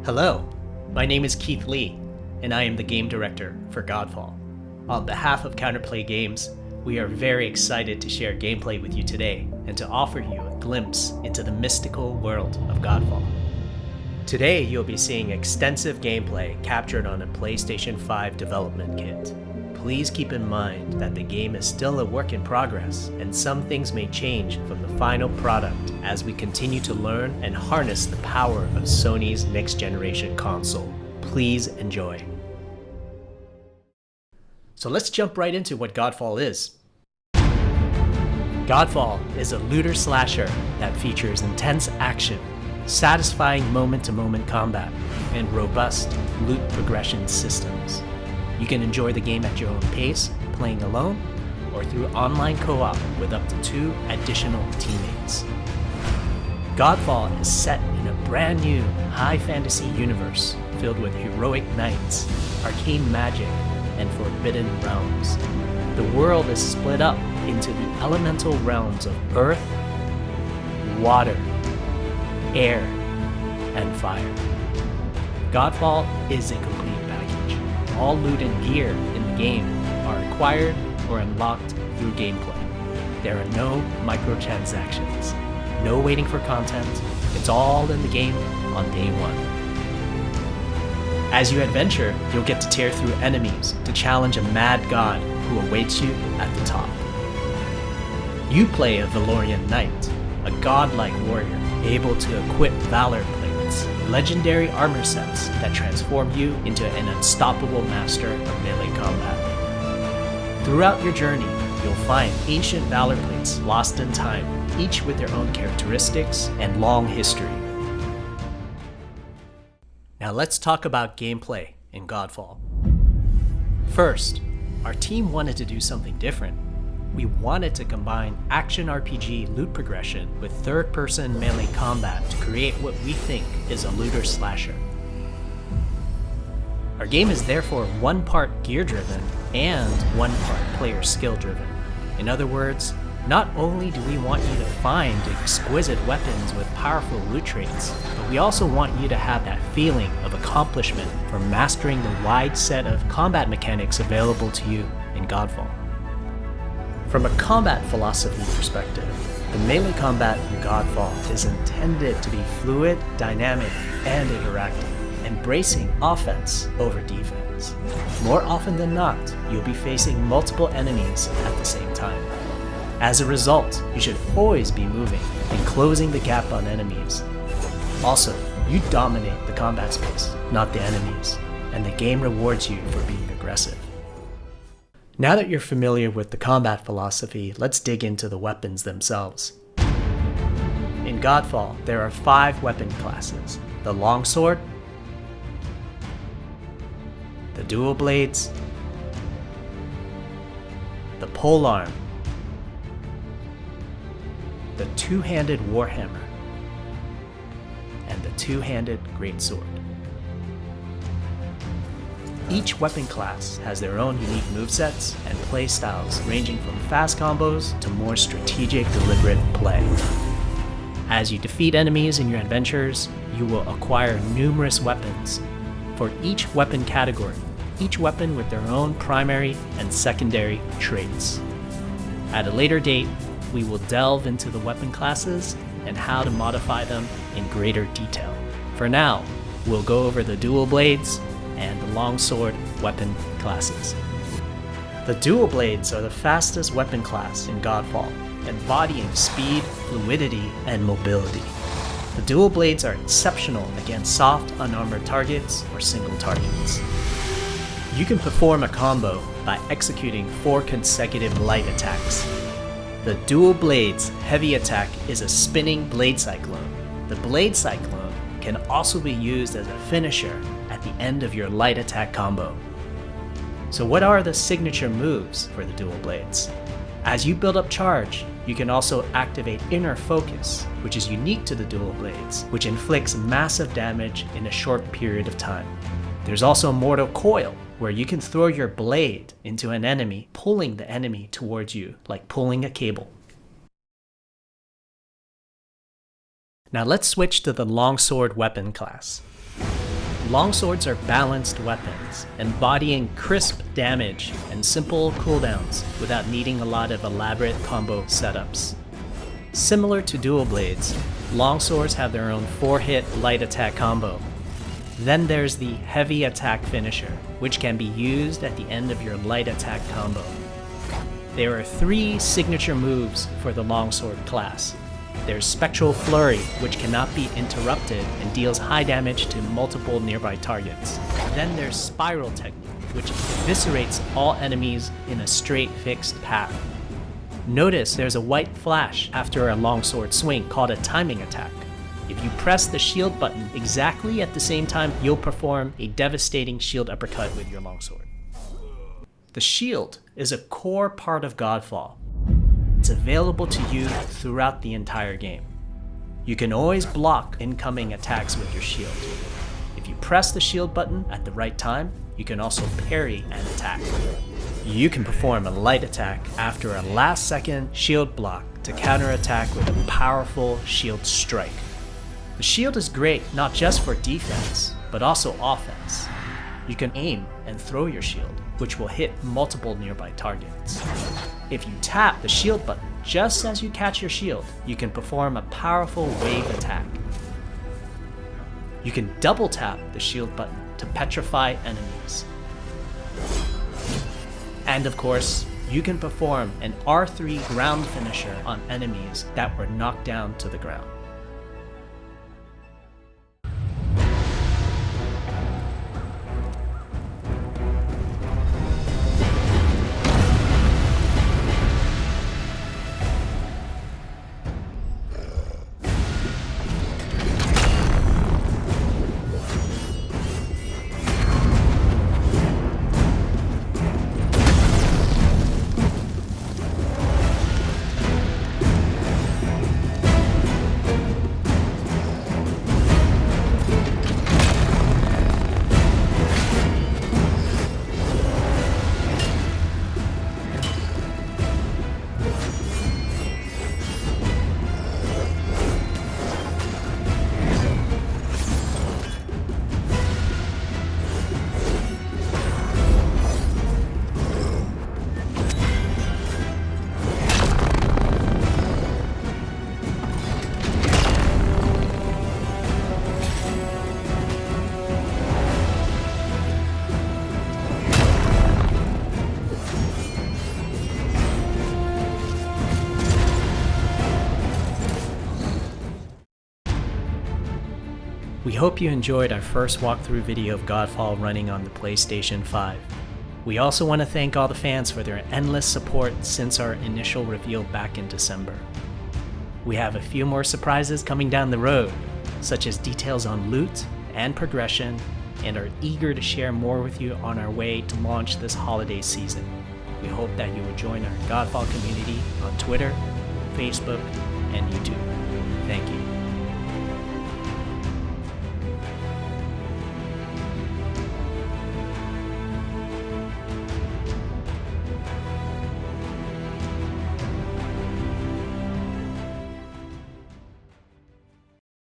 Hello, my name is Keith Lee, and I am the game director for Godfall. On behalf of Counterplay Games, we are very excited to share gameplay with you today and to offer you a glimpse into the mystical world of Godfall. Today, you'll be seeing extensive gameplay captured on a PlayStation 5 development kit. Please keep in mind that the game is still a work in progress, and some things may change from the final product as we continue to learn and harness the power of Sony's next-generation console. Please enjoy. So let's jump right into what Godfall is. Godfall is a looter slasher that features intense action, satisfying moment-to-moment combat, and robust loot progression systems. You can enjoy the game at your own pace, playing alone, or through online co-op with up to 2 additional teammates. Godfall is set in a brand new high fantasy universe filled with heroic knights, arcane magic, and forbidden realms. The world is split up into the elemental realms of earth, water, air, and fire. Godfall is a complete package. All loot and gear in the game are acquired or unlocked through gameplay. There are no microtransactions, no waiting for content. It's all in the game on day one. As you adventure, you'll get to tear through enemies to challenge a mad god who awaits you at the top. You play a Valorian knight, a godlike warrior able to equip valor plates, legendary armor sets that transform you into an unstoppable master of melee combat. Throughout your journey, you'll find ancient valor plates lost in time, each with their own characteristics and long history. Now let's talk about gameplay in Godfall. First, our team wanted to do something different. We wanted to combine action RPG loot progression with third-person melee combat to create what we think is a looter slasher. Our game is therefore one part gear-driven and one part player skill-driven. In other words, not only do we want you to find exquisite weapons with powerful loot traits, but we also want you to have that feeling of accomplishment for mastering the wide set of combat mechanics available to you in Godfall. From a combat philosophy perspective, the melee combat in Godfall is intended to be fluid, dynamic, and interactive, embracing offense over defense. More often than not, you'll be facing multiple enemies at the same time. As a result, you should always be moving and closing the gap on enemies. Also, you dominate the combat space, not the enemies, and the game rewards you for being aggressive. Now that you're familiar with the combat philosophy, let's dig into the weapons themselves. In Godfall, there are 5 weapon classes: the Longsword, the Dual Blades, the Polearm, the Two-Handed Warhammer, and the Two-Handed Greatsword. Each weapon class has their own unique movesets and playstyles ranging from fast combos to more strategic, deliberate play. As you defeat enemies in your adventures, you will acquire numerous weapons. For each weapon category, each weapon with their own primary and secondary traits. At a later date, we will delve into the weapon classes and how to modify them in greater detail. For now, we'll go over the Dual Blades and the Longsword Weapon classes. The Dual Blades are the fastest weapon class in Godfall, embodying speed, fluidity, and mobility. The Dual Blades are exceptional against soft, unarmored targets or single targets. You can perform a combo by executing 4 consecutive light attacks. The Dual Blades heavy attack is a spinning blade cyclone. The blade cyclone can also be used as a finisher at the end of your light attack combo. So what are the signature moves for the Dual Blades? As you build up charge, you can also activate Inner Focus, which is unique to the Dual Blades, which inflicts massive damage in a short period of time. There's also Mortal Coil, where you can throw your blade into an enemy, pulling the enemy towards you, like pulling a cable. Now let's switch to the Longsword Weapon class. Longswords are balanced weapons, embodying crisp damage and simple cooldowns without needing a lot of elaborate combo setups. Similar to dual blades, longswords have their own 4-hit light attack combo. Then there's the heavy attack finisher, which can be used at the end of your light attack combo. There are 3 signature moves for the longsword class. There's Spectral Flurry, which cannot be interrupted and deals high damage to multiple nearby targets. Then there's Spiral Technique, which eviscerates all enemies in a straight fixed path. Notice there's a white flash after a longsword swing called a timing attack. If you press the shield button exactly at the same time, you'll perform a devastating shield uppercut with your longsword. The shield is a core part of Godfall. It's available to you throughout the entire game. You can always block incoming attacks with your shield. If you press the shield button at the right time, you can also parry an attack. You can perform a light attack after a last-second shield block to counterattack with a powerful shield strike. The shield is great not just for defense, but also offense. You can aim and throw your shield, which will hit multiple nearby targets. If you tap the shield button just as you catch your shield, you can perform a powerful wave attack. You can double tap the shield button to petrify enemies. And of course, you can perform an R3 ground finisher on enemies that were knocked down to the ground. We hope you enjoyed our first walkthrough video of Godfall running on the PlayStation 5. We also want to thank all the fans for their endless support since our initial reveal back in December. We have a few more surprises coming down the road, such as details on loot and progression, and are eager to share more with you on our way to launch this holiday season. We hope that you will join our Godfall community on Twitter, Facebook, and YouTube.